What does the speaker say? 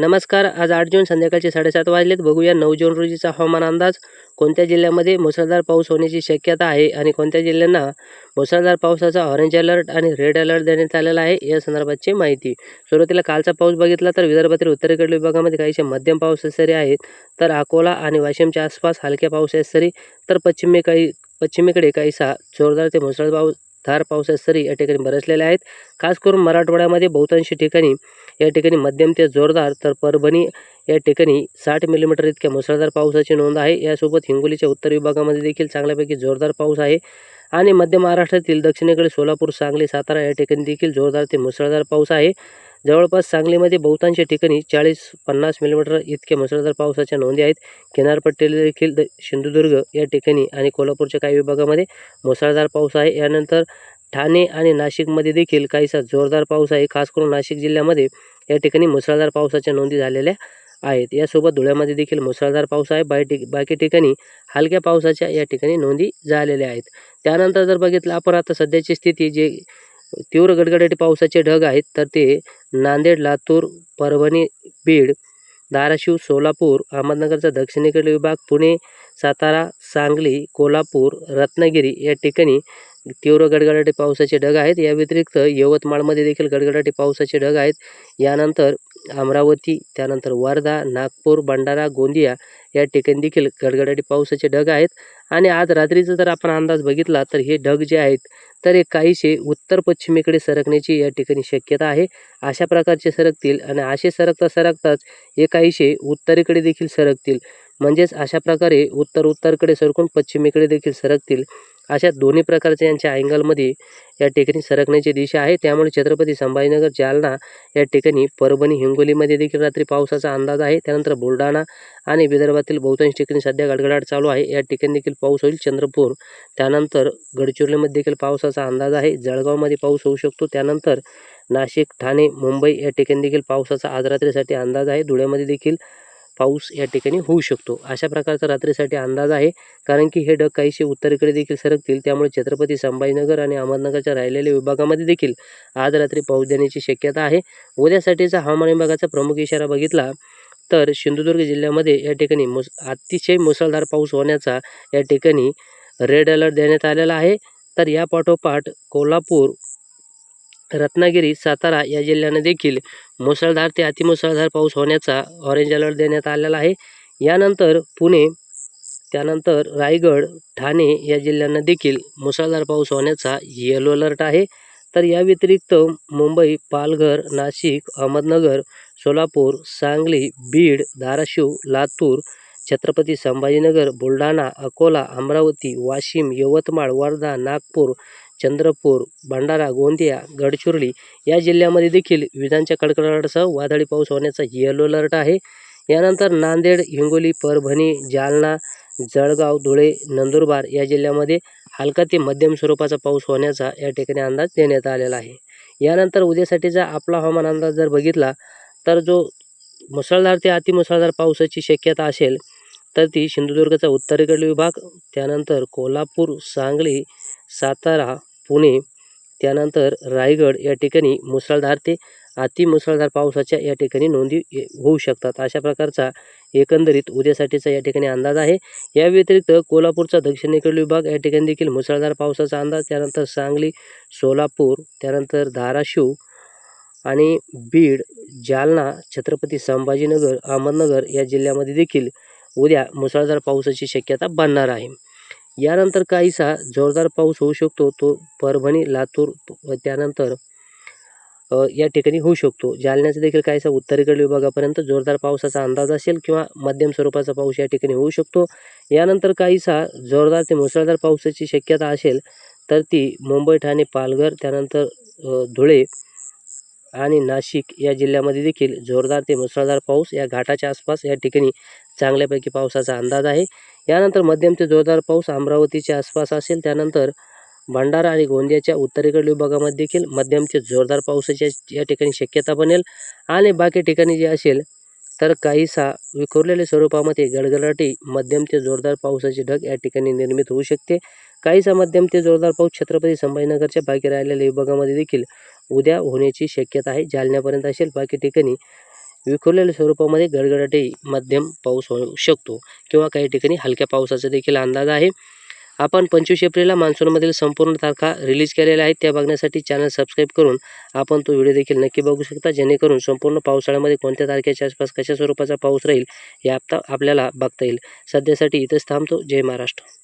नमस्कार. आज 8 जून संध्याकाळचे 7:30 वाजलेत. बघूया 9 जून रोजीचा हवामान अंदाज. कोणत्या जिल्ह्यामध्ये मुसळधार पाऊस होण्याची शक्यता आहे आणि कोणत्या जिल्ह्यांना मुसळधार पावसाचा ऑरेंज अलर्ट आणि रेड अलर्ट देण्यात आलेला आहे, या संदर्भातची माहिती. सुरुवातीला कालचा पाऊस बघितला तर विदर्भातील उत्तरेकडील विभागामध्ये काहीशे मध्यम पावसाच्या सरी आहेत, तर अकोला आणि वाशिमच्या आसपास हलक्या पावसाच्या सरी, तर पश्चिमेकडे काहीसा जोरदार ते मुसळधार पावसाच्या सरी या ठिकाणी बरसलेल्या आहेत. खास करून मराठवाड्यामध्ये बहुतांश ठिकाणी या ठिकाणी मध्यम ते जोरदार, तर परभणी या ठिकाणी 60 मिलीमीटर इतक्या मुसळधार पावसाची नोंद आहे. यासोबत हिंगोलीच्या उत्तर विभागामध्ये देखील चांगल्यापैकी जोरदार पाऊस आहे आणि मध्य महाराष्ट्रातील दक्षिणेकडे सोलापूर, सांगली, सातारा या ठिकाणी देखील जोरदार ते मुसळधार पाऊस आहे. जवळपास सांगलीमध्ये बहुतांश ठिकाणी 40-50 मिलीमीटर इतक्या मुसळधार पावसाच्या नोंदी आहेत. किनारपट्टीला देखील सिंधुदुर्ग या ठिकाणी आणि कोल्हापूरच्या काही विभागामध्ये मुसळधार पाऊस आहे. यानंतर ठाणे आणि नाशिकमध्ये देखील काहीसा जोरदार पाऊस आहे. खास करून नाशिक जिल्ह्यामध्ये या ठिकाणी मुसळधार पावसाच्या नोंदी झालेल्या आहेत. यासोबत धुळ्यामध्ये देखील मुसळधार पाऊस आहे. बाकी ठिकाणी हलक्या पावसाच्या या ठिकाणी नोंदी झालेल्या आहेत. त्यानंतर जर बघितलं आपण आता सध्याची स्थिती, जे तीव्र गडगडाटी पावसाचे ढग आहेत, तर ते नांदेड, लातूर, परभणी, बीड, धाराशिव, सोलापूर, अहमदनगरचा दक्षिणेकडील विभाग, पुणे, सातारा, सांगली, कोल्हापूर, रत्नागिरी या ठिकाणी तीव्र गडगडाटी पावसाचे ढग आहेत. या व्यतिरिक्त यवतमाळमध्ये देखील गडगडाटी पावसाचे ढग आहेत. यानंतर अमरावती, त्यानंतर वर्धा, नागपूर, भंडारा, गोंदिया या ठिकाणी देखील गडगडाटी पावसाचे ढग आहेत. आणि आज रात्रीचा जर आपण अंदाज बघितला तर हे ढग जे आहेत, तर हे काहीसे उत्तर पश्चिमेकडे सरकण्याची या ठिकाणी शक्यता आहे. अशा प्रकारचे सरकतील आणि असे सरकताच हे काहीसे उत्तरेकडे देखील सरकतील. म्हणजेच अशा प्रकारे उत्तरेकडे सरकून पश्चिमेकडे देखील सरकतील. अशा दोन्ही प्रकारच्या यांच्या अँगलमध्ये या ठिकाणी सरकण्याची दिशा आहे. त्यामुळे छत्रपती संभाजीनगर, जालना या ठिकाणी, परभणी, हिंगोलीमध्ये देखील रात्री पावसाचा अंदाज आहे. त्यानंतर बुलढाणा आणि विदर्भातील बहुतांश ठिकाणी सध्या गडगडाट चालू आहे, या ठिकाणी देखील पाऊस होईल. चंद्रपूर, त्यानंतर गडचिरोलीमध्ये देखील पावसाचा अंदाज आहे. जळगावमध्ये पाऊस होऊ शकतो. त्यानंतर नाशिक, ठाणे, मुंबई या ठिकाणी देखील पावसाचा आज रात्रीसाठी अंदाज आहे. धुळ्यामध्ये देखील पाऊस या ठिकाणी होऊ शकतो. अशा प्रकारचा रात्रीसाठी अंदाज आहे. कारण की हे ढग काहीसे उत्तरेकडे देखील सरकतील. त्यामुळे छत्रपती संभाजीनगर आणि अहमदनगरच्या राहिलेल्या विभागामध्ये देखील आज रात्री पाऊस देण्याची शक्यता आहे. उद्यासाठीचा हवामान विभागाचा प्रमुख इशारा बघितला तर सिंधुदुर्ग जिल्ह्यामध्ये या ठिकाणी अतिशय मुसळधार पाऊस होण्याचा या ठिकाणी रेड अलर्ट देण्यात आलेला आहे. तर या पाठोपाठ कोल्हापूर, रत्नागिरी, सातारा या जिल्ह्यांना देखील मुसळधार ते अतिमुसळधार पाऊस होण्याचा ऑरेंज अलर्ट देण्यात आलेला आहे. यानंतर पुणे, त्यानंतर रायगड, ठाणे या जिल्ह्यांना देखील मुसळधार पाऊस होण्याचा येलो अलर्ट आहे. तर या व्यतिरिक्त मुंबई, पालघर, नाशिक, अहमदनगर, सोलापूर, सांगली, बीड, धाराशिव, लातूर, छत्रपती संभाजीनगर, बुलढाणा, अकोला, अमरावती, वाशिम, यवतमाळ, वर्धा, नागपूर, चंद्रपूर, भंडारा, गोंदिया, गडचिरोली या जिल्ह्यामध्ये देखील विजांच्या कडकडाटासह वादळी पाऊस होण्याचा येलो अलर्ट आहे. यानंतर नांदेड, हिंगोली, परभणी, जालना, जळगाव, धुळे, नंदुरबार या जिल्ह्यामध्ये हलका ते मध्यम स्वरूपाचा पाऊस होण्याचा या ठिकाणी अंदाज देण्यात आलेला आहे. यानंतर उद्यासाठीचा आपला हवामान अंदाज जर बघितला तर जो मुसळधार ते अतिमुसळधार पावसाची शक्यता असेल, तर ती सिंधुदुर्गचा उत्तरेकडील विभाग, त्यानंतर कोल्हापूर, सांगली, सातारा, पुणे, त्यानंतर रायगड या ठिकाणी मुसळधार ते अतिमुसळधार पावसाच्या या ठिकाणी नोंदी होऊ शकतात. अशा प्रकारचा एकंदरीत उद्यासाठीचा या ठिकाणी अंदाज आहे. या व्यतिरिक्त कोल्हापूरचा दक्षिणेकडील विभाग या ठिकाणी देखील मुसळधार पावसाचा अंदाज, त्यानंतर सांगली, सोलापूर, त्यानंतर धाराशिव आणि बीड, जालना, छत्रपती संभाजीनगर, अहमदनगर या जिल्ह्यामध्ये देखील उद्या मुसळधार पावसाची शक्यता बनणार आहे. यानंतर काहीसा जोरदार पाऊस होऊ शकतो, तो परभणी, लातूर त्यानंतर या ठिकाणी होऊ शकतो. जालन्याचा देखील काहीसा उत्तरेकडील विभागापर्यंत जोरदार पावसाचा अंदाज असेल किंवा मध्यम स्वरूपाचा पाऊस या ठिकाणी होऊ शकतो. यानंतर काहीसा जोरदार ते मुसळधार पावसाची शक्यता असेल, तर ती मुंबई, ठाणे, पालघर, त्यानंतर धुळे आणि नाशिक या जिल्ह्यामध्ये देखील जोरदार ते मुसळधार पाऊस या घाटाच्या आसपास या ठिकाणी चांगल्यापैकी पावसाचा अंदाज आहे. यानंतर मध्यम ते जोरदार पाऊस अमरावतीच्या आसपास असेल. त्यानंतर भंडारा आणि गोंदियाच्या उत्तरेकडील विभागामध्ये देखील मध्यम ते जोरदार पावसाची या ठिकाणी शक्यता बनेल. आणि बाकी ठिकाणी जे असेल तर काहीसा विखुरलेल्या स्वरूपामध्ये गडगडाटी मध्यम ते जोरदार पावसाचे ढग या ठिकाणी निर्मित होऊ शकते. काहीसा मध्यम ते जोरदार पाऊस छत्रपती संभाजीनगरच्या बाकी राहिलेल्या विभागामध्ये देखील उद्या होण्याची शक्यता आहे. जालन्यापर्यंत असेल. बाकी ठिकाणी विखुरलेल्या स्वरूपामध्ये गडगडाटी मध्यम पाऊस होऊ शकतो किंवा काही ठिकाणी हलक्या पावसाचा देखील अंदाज आहे. आपण 25 एप्रिलला मान्सूनमधील संपूर्ण तारखा रिलीज केलेल्या आहेत. त्या बघण्यासाठी चॅनल सबस्क्राईब करून आपण तो व्हिडिओ देखील नक्की बघू शकता, जेणेकरून संपूर्ण पावसाळ्यामध्ये कोणत्या तारखेच्या आसपास कशा स्वरूपाचा पाऊस राहील हे आपल्याला बघता येईल. सध्यासाठी इथेच थांबतो. जय महाराष्ट्र.